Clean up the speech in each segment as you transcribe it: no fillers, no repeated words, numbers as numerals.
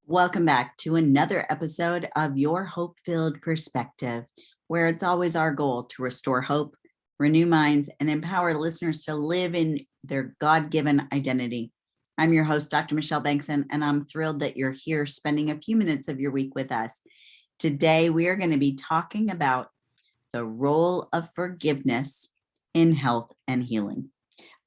Welcome back to another episode of Your Hope-Filled Perspective, where it's always our goal to restore hope, renew minds, and empower listeners to live in their God-given identity. I'm your host, Dr. Michelle Bengtson, and I'm thrilled that you're here spending a few minutes of your week with us. Today, we are going to be talking about the role of forgiveness in health and healing.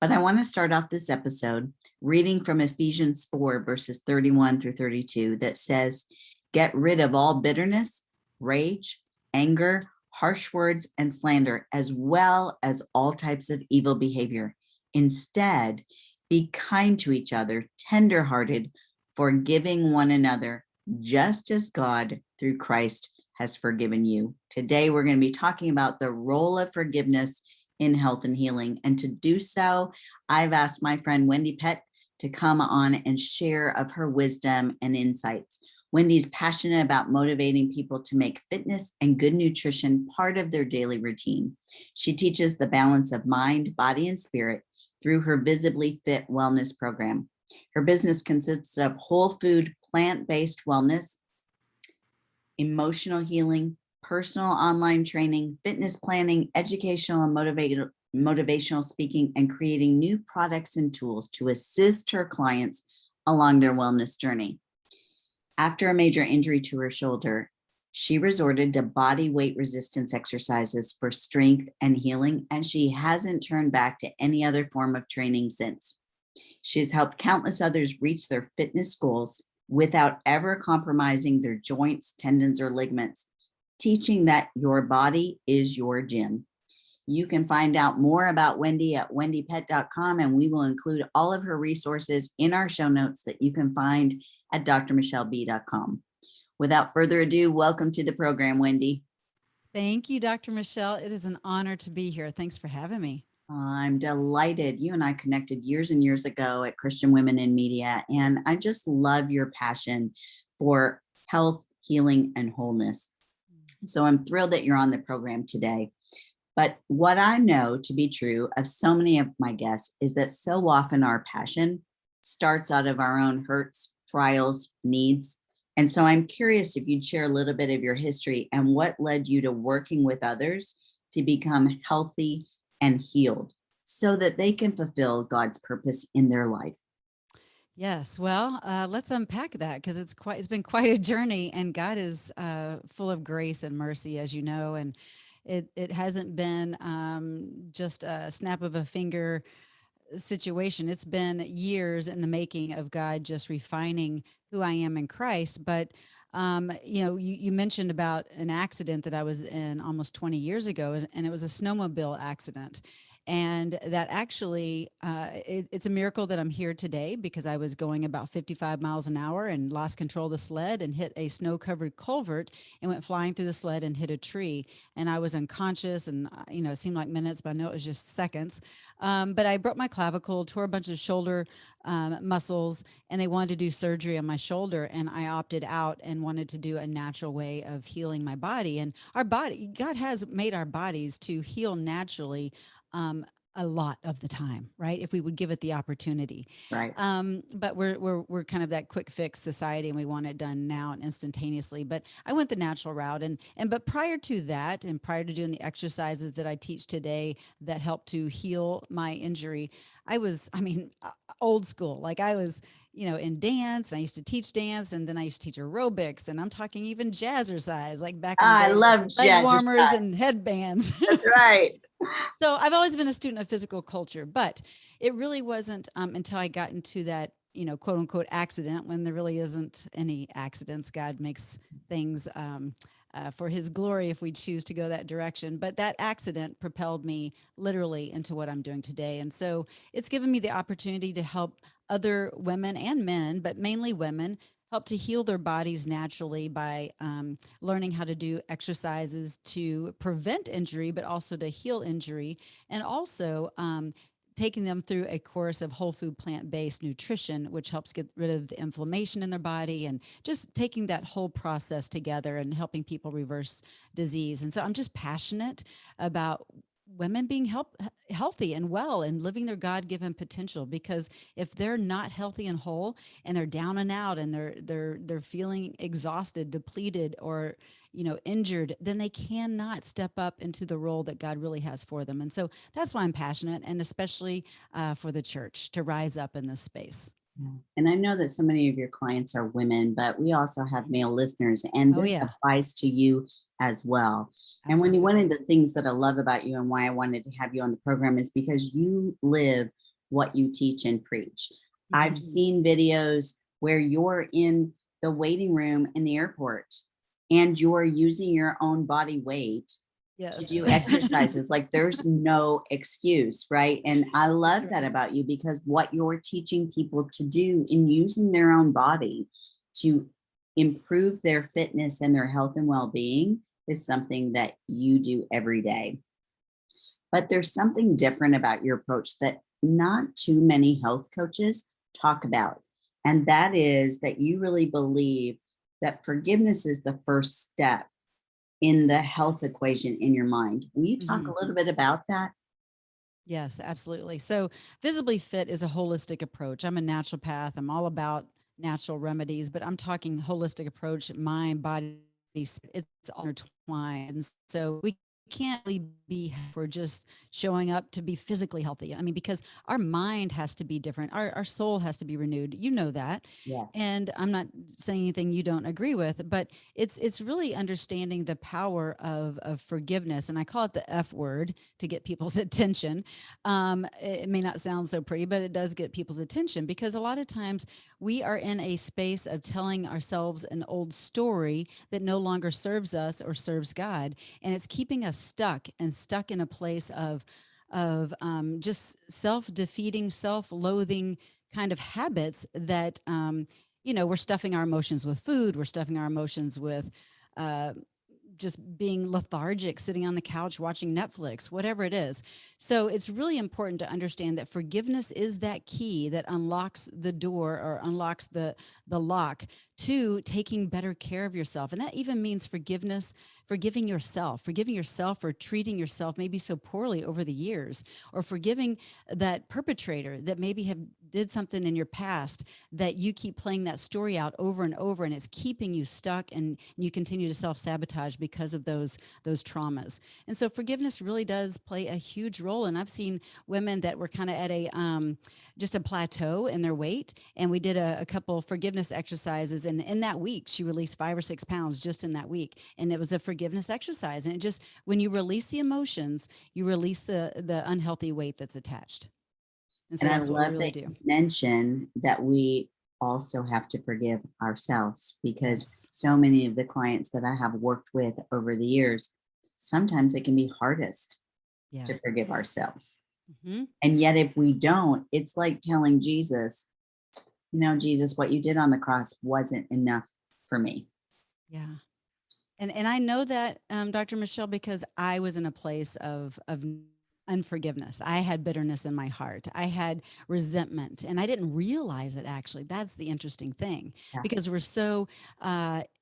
But I want to start off this episode reading from Ephesians 4, verses 31 through 32, that says, "Get rid of all bitterness, rage, anger, harsh words, and slander, as well as all types of evil behavior. Instead, be kind to each other, tenderhearted, forgiving one another, just as God, through Christ, has forgiven you." Today, we're going to be talking about the role of forgiveness in health and healing. And to do so, I've asked my friend Wendie Pett to come on and share of her wisdom and insights. Wendie's passionate about motivating people to make fitness and good nutrition part of their daily routine. She teaches the balance of mind, body, and spirit through her Visibly Fit wellness program. Her business consists of whole food, plant-based wellness, emotional healing, personal online training, fitness planning, educational and motivational speaking, and creating new products and tools to assist her clients along their wellness journey. After a major injury to her shoulder, she resorted to body weight resistance exercises for strength and healing, and she hasn't turned back to any other form of training since. She has helped countless others reach their fitness goals without ever compromising their joints, tendons, or ligaments, teaching that your body is your gym. You can find out more about Wendie at wendiepett.com, and we will include all of her resources in our show notes that you can find at drmichelleb.com. Without further ado, welcome to the program, Wendie. Thank you, Dr. Michelle. It is an honor to be here. Thanks for having me. I'm delighted. You and I connected years and years ago at Christian Women in Media, and I just love your passion for health, healing, and wholeness. So I'm thrilled that you're on the program today. But what I know to be true of so many of my guests is that so often our passion starts out of our own hurts, trials, needs. And so I'm curious if you'd share a little bit of your history and what led you to working with others to become healthy and healed so that they can fulfill God's purpose in their life. Yes, well, let's unpack that because it's been quite a journey, and God is full of grace and mercy, as you know, and it hasn't been just a snap of a finger situation. It's been years in the making of God just refining who I am in Christ. But you mentioned about an accident that I was in almost 20 years ago, and it was a snowmobile accident. And that actually, it's a miracle that I'm here today because I was going about 55 miles an hour and lost control of the sled and hit a snow covered culvert and went flying through the sled and hit a tree. And I was unconscious, and, it seemed like minutes, but I know it was just seconds. But I broke my clavicle, tore a bunch of shoulder muscles, and they wanted to do surgery on my shoulder. And I opted out and wanted to do a natural way of healing my body. And our body, God has made our bodies to heal naturally um, a lot of the time, right? If we would give it the opportunity. Right. But we're kind of that quick fix society, and we want it done now and instantaneously. But I went the natural route, and but prior to that, and prior to doing the exercises that I teach today that help to heal my injury, old school. Like I was, in dance. I used to teach dance, and then I used to teach aerobics, and I'm talking even jazzercise, like back in the I day, with love leg jazz. warmers and headbands. That's right. So I've always been a student of physical culture, but it really wasn't until I got into that, quote unquote accident, when there really isn't any accidents. God makes things for his glory if we choose to go that direction. But that accident propelled me literally into what I'm doing today. And so it's given me the opportunity to help other women and men, but mainly women, help to heal their bodies naturally by learning how to do exercises to prevent injury, but also to heal injury, and also taking them through a course of whole food plant-based nutrition, which helps get rid of the inflammation in their body, and just taking that whole process together and helping people reverse disease. And so I'm just passionate about women being healthy and well and living their God-given potential. Because if they're not healthy and whole, and they're down and out, and they're feeling exhausted, depleted, or injured, then they cannot step up into the role that God really has for them. And so that's why I'm passionate, and especially for the church to rise up in this space. Yeah. And I know that so many of your clients are women, but we also have male listeners, and Oh this yeah, applies to you as well. And when one of absolutely. the things that I love about you and why I wanted to have you on the program is because you live what you teach and preach. I've Hmm. seen videos where you're in the waiting room in the airport and you're using your own body weight to Yes. do exercises. Like there's no excuse, right? And I That's love that right. about you because what you're teaching people to do in using their own body to improve their fitness and their health and well-being is something that you do every day. But there's something different about your approach that not too many health coaches talk about. And that is that you really believe that forgiveness is the first step in the health equation in your mind. Will you talk Hmm. a little bit about that? Yes, absolutely. So, Visibly Fit is a holistic approach. I'm a naturopath. I'm all about natural remedies, but I'm talking holistic approach, mind, body, it's all intertwined. And so we can't really be for just showing up to be physically healthy. I mean, because our mind has to be different. Our soul has to be renewed. You know that. Yes. And I'm not saying anything you don't agree with, but it's really understanding the power of forgiveness. And I call it the F word to get people's attention. It may not sound so pretty, but it does get people's attention, because a lot of times we are in a space of telling ourselves an old story that no longer serves us or serves God, and it's keeping us stuck in a place of just self-defeating, self-loathing kind of habits that we're stuffing our emotions with food, we're stuffing our emotions with uh, just being lethargic, sitting on the couch watching Netflix, whatever it is. So it's really important to understand that forgiveness is that key that unlocks the door, or unlocks the lock to taking better care of yourself. And that even means forgiving yourself for treating yourself maybe so poorly over the years, or forgiving that perpetrator that maybe have did something in your past, that you keep playing that story out over and over, and it's keeping you stuck, and you continue to self-sabotage because of those traumas. And so forgiveness really does play a huge role. And I've seen women that were kind of at a just a plateau in their weight, and we did a couple forgiveness exercises, and in that week she released 5 or 6 pounds just in that week. And it was a forgiveness exercise, and it just, when you release the emotions, you release the unhealthy weight that's attached. And so And I that's what we love really that you do. mention that we also have to forgive ourselves because Yes. so many of the clients that I have worked with over the years, sometimes it can be hardest Yeah. to forgive ourselves. Hmm. And yet, if we don't, it's like telling Jesus, Jesus, what you did on the cross wasn't enough for me. Yeah. And I know that, Dr. Michelle, because I was in a place of unforgiveness. I had bitterness in my heart. I had resentment, and I didn't realize it. Actually, that's the interesting thing, Yeah. because we're so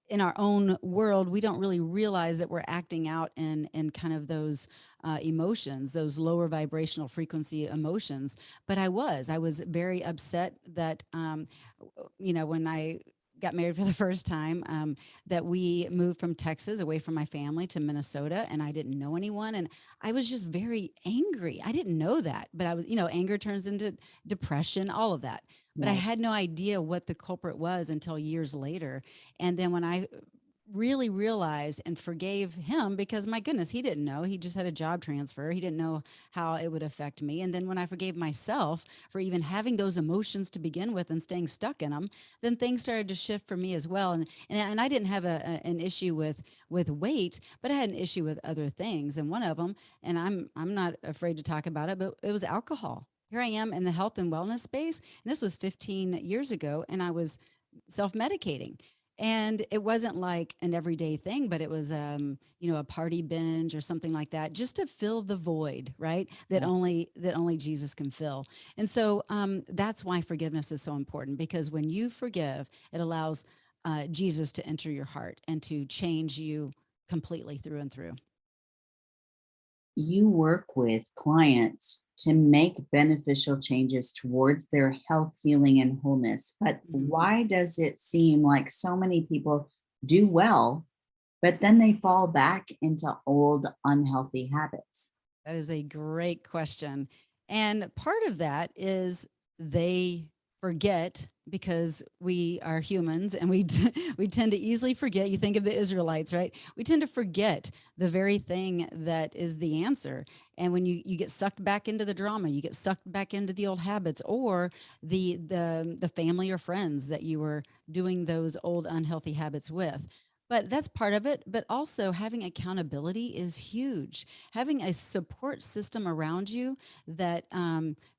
in our own world, we don't really realize that we're acting out in kind of those emotions, those lower vibrational frequency emotions. But I was very upset that when I got married for the first time, that we moved from Texas away from my family to Minnesota, and I didn't know anyone, and I was just very angry. I didn't know that, but I was, anger turns into depression, all of that. But I Right. had no idea what the culprit was until years later. And then when I really realized and forgave him, because my goodness, he didn't know. He just had a job transfer. He didn't know how it would affect me. And then when I forgave myself for even having those emotions to begin with and staying stuck in them, then things started to shift for me as well. And I didn't have an issue with weight, but I had an issue with other things. And one of them, and I'm not afraid to talk about it, but it was alcohol. Here I am in the health and wellness space, and this was 15 years ago, and I was self-medicating. And it wasn't like an everyday thing, but it was a party binge or something like that, just to fill the void, right? That only Jesus can fill. And so that's why forgiveness is so important, because when you forgive, it allows Jesus to enter your heart and to change you completely through and through. you work with clients to make beneficial changes towards their health, healing, and wholeness. But Mhm. why does it seem like so many people do well, but then they fall back into old unhealthy habits? That is a great question. And part of that is they forget because we are humans and we tend to easily forget. You think of the Israelites, right? We tend to forget the very thing that is the answer. And when you get sucked back into the drama, you get sucked back into the old habits or the family or friends that you were doing those old unhealthy habits with. But that's part of it. But also having accountability is huge. Having a support system around you that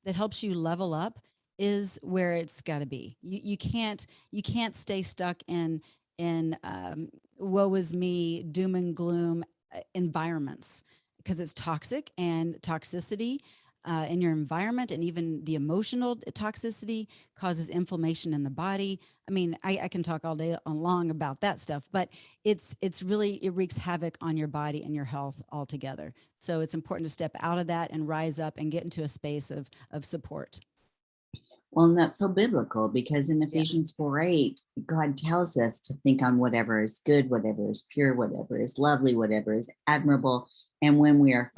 helps you level up is where it's got to be. You can't stay stuck in woe is me, doom and gloom environments because it's toxic and toxicity. In your environment and even the emotional toxicity causes inflammation in the body. I mean, I can talk all day long about that stuff, but it's really it wreaks havoc on your body and your health altogether. So it's important to step out of that and rise up and get into a space of support. Well, and that's so biblical because in Yeah. Ephesians 4:8, God tells us to think on whatever is good, whatever is pure, whatever is lovely, whatever is admirable. And when we are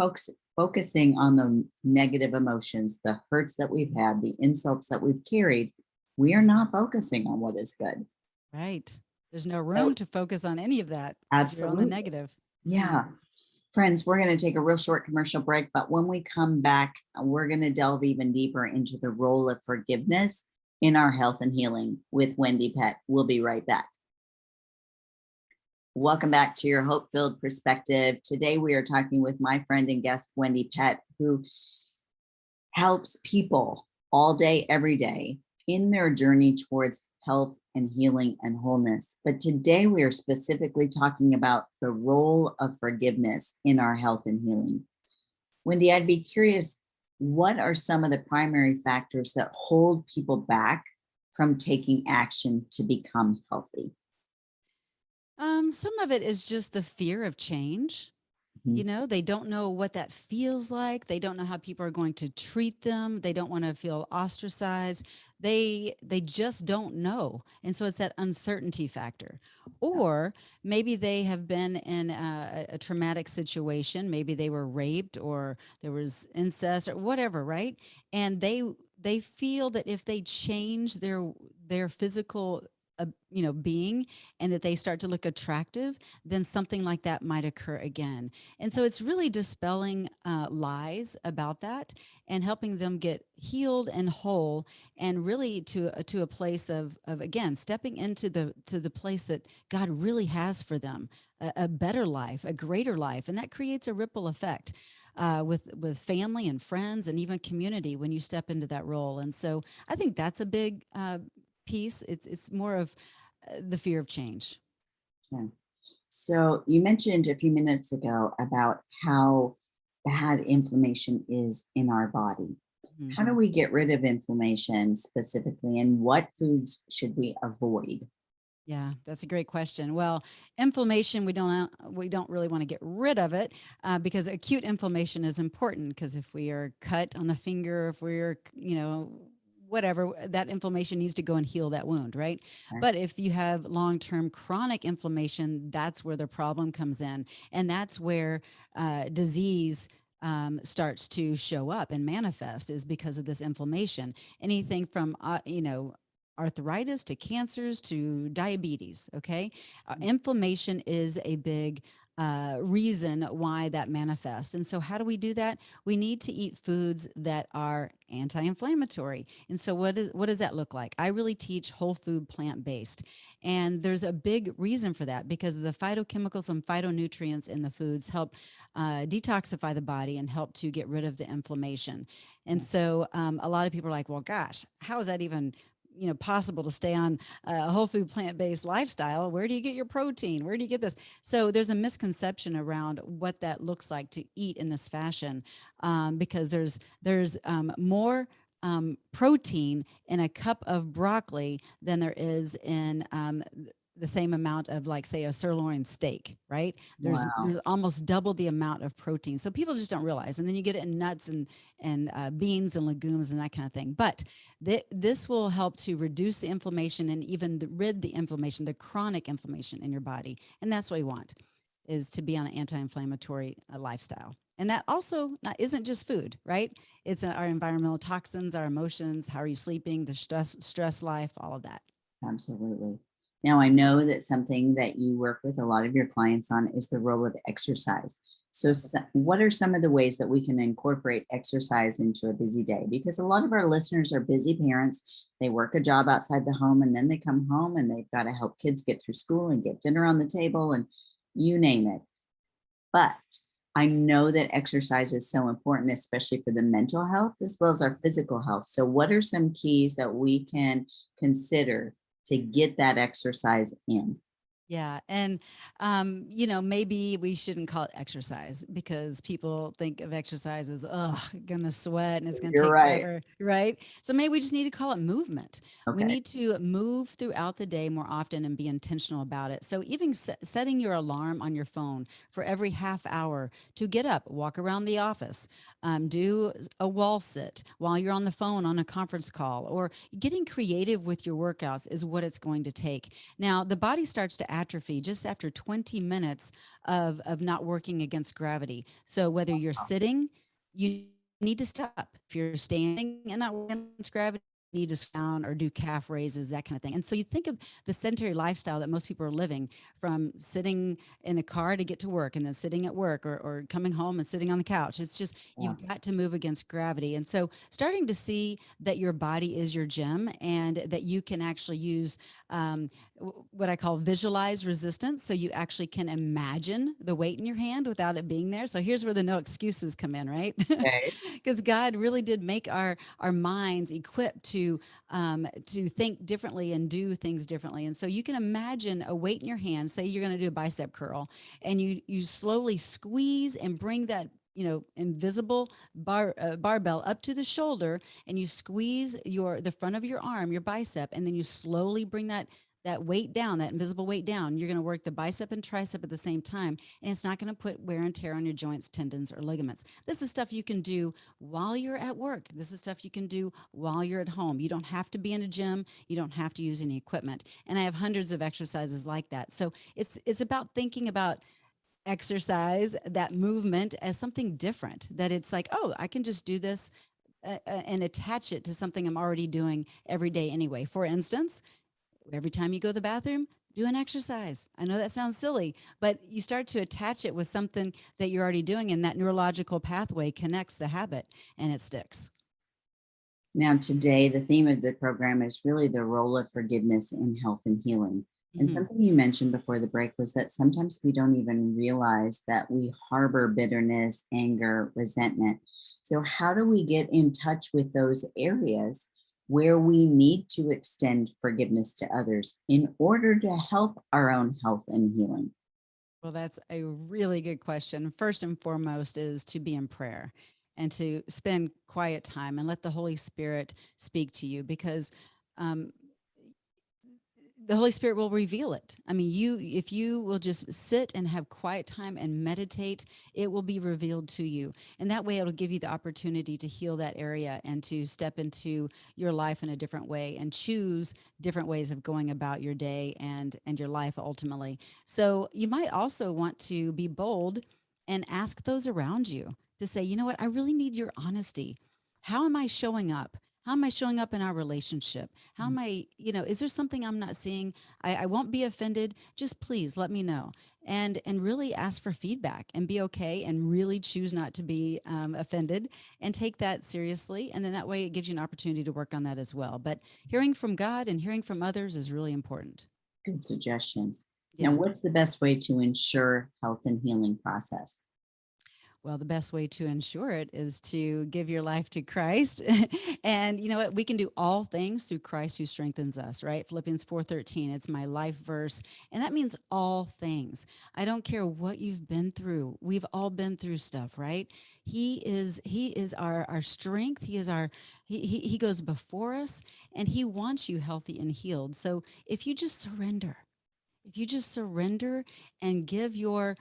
focusing on the negative emotions, the hurts that we've had, the insults that we've carried, we are not focusing on what is good. Right. There's no So, room to focus on any of that because you're on the absolutely. negative. Yeah. Friends, we're going to take a real short commercial break, but when we come back, we're going to delve even deeper into the role of forgiveness in our health and healing with Wendie Pett. We'll be right back. Welcome back to your hope filled perspective. Today, we are talking with my friend and guest, Wendie Pett, who helps people all day, every day in their journey towards health and healing and wholeness. But today we are specifically talking about the role of forgiveness in our health and healing. Wendie, I'd be curious, what are some of the primary factors that hold people back from taking action to become healthy? Some of it is just the fear of change. Mhm. You know, they don't know what that feels like. They don't know how people are going to treat them. They don't want to feel ostracized. They just don't know. And so it's that uncertainty factor. Or maybe they have been in a traumatic situation. Maybe they were raped or there was incest or whatever, right? And they feel that if they change their physical being and that they start to look attractive, then something like that might occur again. And so it's really dispelling lies about that and helping them get healed and whole and really to a place of again stepping into the place that God really has for them, a better life, a greater life, and that creates a ripple effect. With family and friends and even community when you step into that role, and so I think that's a big piece. It's more of the fear of change. Yeah. So you mentioned a few minutes ago about how bad inflammation is in our body. Mhm. How do we get rid of inflammation specifically, and what foods should we avoid? Yeah, that's a great question. Well, inflammation, we don't really want to get rid of it because acute inflammation is important because if we are cut on the finger, if we're whatever, that inflammation needs to go and heal that wound, right? Okay. But if you have long-term chronic inflammation, that's where the problem comes in, and that's where disease starts to show up and manifest is because of this inflammation. Anything from arthritis to cancers to diabetes. Okay. Inflammation is a big reason why that manifests. And so, how do we do that? We need to eat foods that are anti-inflammatory. And so, what does that look like? I really teach whole food, plant-based, and there's a big reason for that because the phytochemicals and phytonutrients in the foods help detoxify the body and help to get rid of the inflammation. And so, a lot of people are like, "Well, gosh, how is that even?" possible to stay on a whole food plant-based lifestyle. Where do you get your protein? Where do you get this? So there's a misconception around what that looks like to eat in this fashion, because there's more protein in a cup of broccoli than there is in the same amount of, like, say, a sirloin steak, right? Wow. There's almost double the amount of protein. So people just don't realize. And then you get it in nuts and beans and legumes and that kind of thing. But this will help to reduce the inflammation and even rid the inflammation, the chronic inflammation in your body. And that's what we want, is to be on an anti-inflammatory lifestyle. And that also isn't just food, right? It's our environmental toxins, our emotions, how are you sleeping, the stress life, all of that. Absolutely. Now, I know that something that you work with a lot of your clients on is the role of exercise. So, what are some of the ways that we can incorporate exercise into a busy day? Because a lot of our listeners are busy parents. They work a job outside the home and then they come home and they've got to help kids get through school and get dinner on the table and you name it. But I know that exercise is so important, especially for the mental health as well as our physical health. So, what are some keys that we can consider to get that exercise in? Yeah. And, maybe we shouldn't call it exercise because people think of exercise as, oh, gonna sweat and it's gonna You're take right. forever. Right. So maybe we just need to call it movement. We Okay. need to move throughout the day more often and be intentional about it. So even setting your alarm on your phone for every half hour to get up, walk around the office, do a wall sit while you're on the phone on a conference call, or getting creative with your workouts is what it's going to take. Now, the body starts to atrophy just after 20 minutes of not working against gravity. So whether you're sitting, you need to stop. If you're standing and not working against gravity, you need to sit down or do calf raises, that kind of thing. And so you think of the sedentary lifestyle that most people are living, from sitting in a car to get to work and then sitting at work, or coming home and sitting on the couch. It's just, Yeah. you've got to move against gravity. And so starting to see that your body is your gym and that you can actually use what I call visualize resistance. So you actually can imagine the weight in your hand without it being there. So here's where the no excuses come in, right? Okay. Because God really did make our minds equipped to think differently and do things differently. And so you can imagine a weight in your hand. Say you're going to do a bicep curl, and you slowly squeeze and bring that, invisible barbell up to the shoulder, and you squeeze the front of your arm, your bicep, and then you slowly bring that weight down, that invisible weight down. You're going to work the bicep and tricep at the same time, and it's not going to put wear and tear on your joints, tendons, or ligaments. This is stuff you can do while you're at work. This is stuff you can do while you're at home. You don't have to be in a gym. You don't have to use any equipment. And I have hundreds of exercises like that. So it's about thinking about exercise, that movement, as something different, that it's like, oh, I can just do this and attach it to something I'm already doing every day anyway. For instance, every time you go to the bathroom, do an exercise. I know that sounds silly, but you start to attach it with something that you're already doing, and that neurological pathway connects the habit and it sticks. Now, today, the theme of the program is really the role of forgiveness in health and healing. And Mhm. something you mentioned before the break was that sometimes we don't even realize that we harbor bitterness, anger, resentment. So, how do we get in touch with those areas where we need to extend forgiveness to others in order to help our own health and healing? Well, that's a really good question. First and foremost is to be in prayer and to spend quiet time and let the Holy Spirit speak to you, because um, the Holy Spirit will reveal it. I mean, if you will just sit and have quiet time and meditate, it will be revealed to you. And that way it'll give you the opportunity to heal that area and to step into your life in a different way and choose different ways of going about your day and your life ultimately. So you might also want to be bold and ask those around you to say, you know what, I really need your honesty. How am I showing up? How am I showing up in our relationship? How am I, is there something I'm not seeing? I won't be offended. Just please let me know. And really ask for feedback and be okay and really choose not to be offended and take that seriously. And then that way it gives you an opportunity to work on that as well. But hearing from God and hearing from others is really important. Good suggestions. Now, Yeah. what's the best way to ensure health and healing process? Well, the best way to ensure it is to give your life to Christ. And you know what? We can do all things through Christ who strengthens us, right? Philippians 4:13. It's my life verse. And that means all things. I don't care what you've been through. We've all been through stuff, right? He is our strength. He goes before us, and he wants you healthy and healed. So if you just surrender, if you just surrender and give your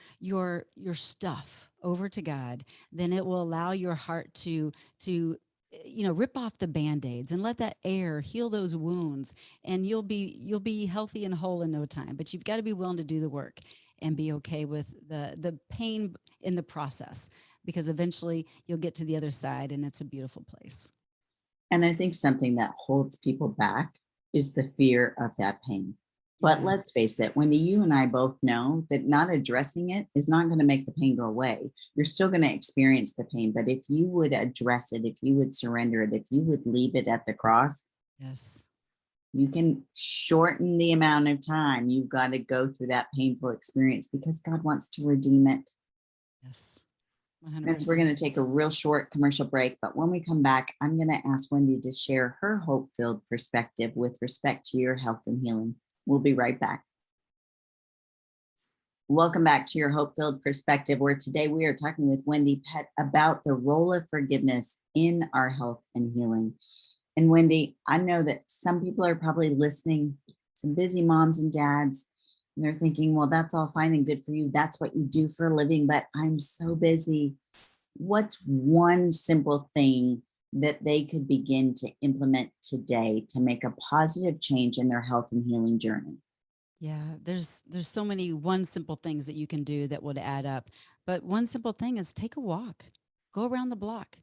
stuff over to God, then it will allow your heart to rip off the band-aids and let that air heal those wounds, and you'll be healthy and whole in no time. But you've got to be willing to do the work and be okay with the pain in the process, because eventually you'll get to the other side and it's a beautiful place. And I think something that holds people back is the fear of that pain. But Yeah. let's face it, Wendy, you and I both know that not addressing it is not going to make the pain go away. You're still going to experience the pain. But if you would address it, if you would surrender it, if you would leave it at the cross, Yes. you can shorten the amount of time you've got to go through that painful experience, because God wants to redeem it. Yes. Friends, we're 100%. going to take a real short commercial break, but when we come back, I'm going to ask Wendy to share her hope-filled perspective with respect to your health and healing. We'll be right back. Welcome back to your hope-filled perspective, where today we are talking with Wendie Pett about the role of forgiveness in our health and healing. And Wendy, I know that some people are probably listening, some busy moms and dads, and they're thinking, well, that's all fine and good for you. That's what you do for a living, but I'm so busy. What's one simple thing that they could begin to implement today to make a positive change in their health and healing journey? Yeah, there's so many one simple things that you can do that would add up. But one simple thing is take a walk. Go around the block.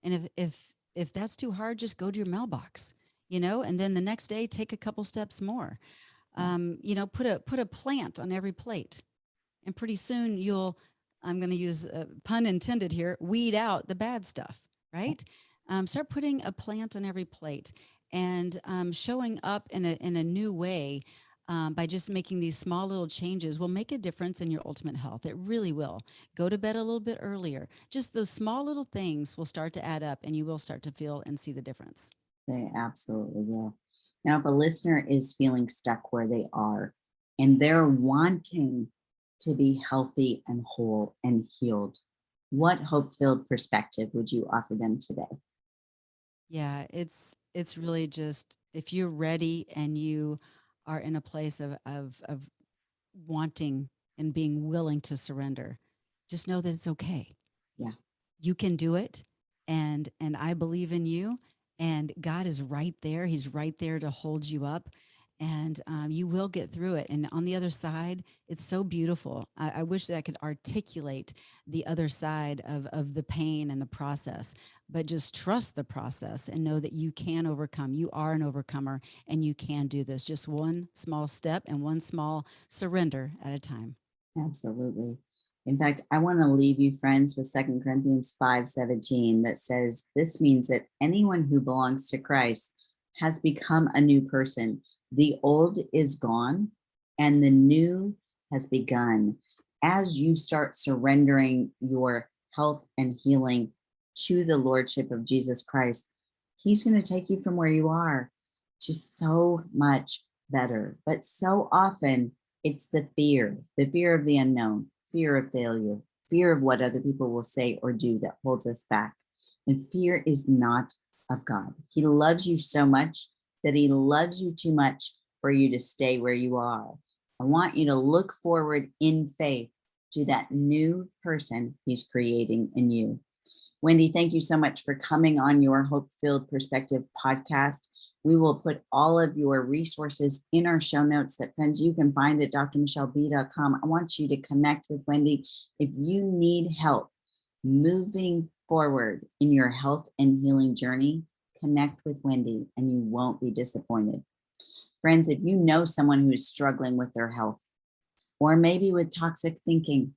And if that's too hard, just go to your mailbox, and then the next day take a couple steps more. Put a plant on every plate. And pretty soon I'm going to use a pun intended here, weed out the bad stuff, right? Start putting a plant on every plate, and showing up in a new way, by just making these small little changes will make a difference in your ultimate health. It really will. Go to bed a little bit earlier. Just those small little things will start to add up, and you will start to feel and see the difference. They absolutely will. Now, if a listener is feeling stuck where they are and they're wanting to be healthy and whole and healed, what hope-filled perspective would you offer them today? Yeah, it's really just, if you're ready and you are in a place of wanting and being willing to surrender, just know that it's okay. Yeah, You can do it, and I believe in you, and God is right there. He's right there to hold you up, and you will get through it. And on the other side, it's so beautiful. I wish that I could articulate the other side of the pain and the process, but just trust the process and know that you can overcome. You are an overcomer, and you can do this, just one small step and one small surrender at a time. absolutely. In fact, I want to leave you, friends, with 2 Corinthians 5:17 that says, this means that anyone who belongs to Christ has become a new person. The old is gone and the new has begun. As you start surrendering your health and healing to the Lordship of Jesus Christ, He's going to take you from where you are to so much better. But so often, it's the fear of the unknown, fear of failure, fear of what other people will say or do that holds us back. And fear is not of God. He loves you so much that He loves you too much for you to stay where you are. I want you to look forward in faith to that new person He's creating in you. Wendie, thank you so much for coming on your Hope Filled Perspective podcast. We will put all of your resources in our show notes that, friends, you can find at drmichelleB.com. I want you to connect with Wendie. If you need help moving forward in your health and healing journey, connect with Wendie and you won't be disappointed. Friends, if you know someone who is struggling with their health or maybe with toxic thinking,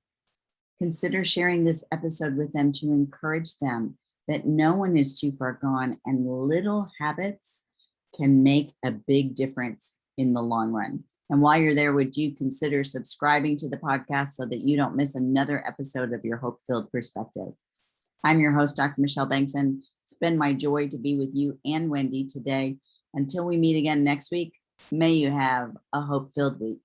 consider sharing this episode with them to encourage them that no one is too far gone and little habits can make a big difference in the long run. And while you're there, would you consider subscribing to the podcast so that you don't miss another episode of your Hope-Filled Perspective? I'm your host, Dr. Michelle Bengtson. It's been my joy to be with you and Wendie today. Until we meet again next week, may you have a hope-filled week.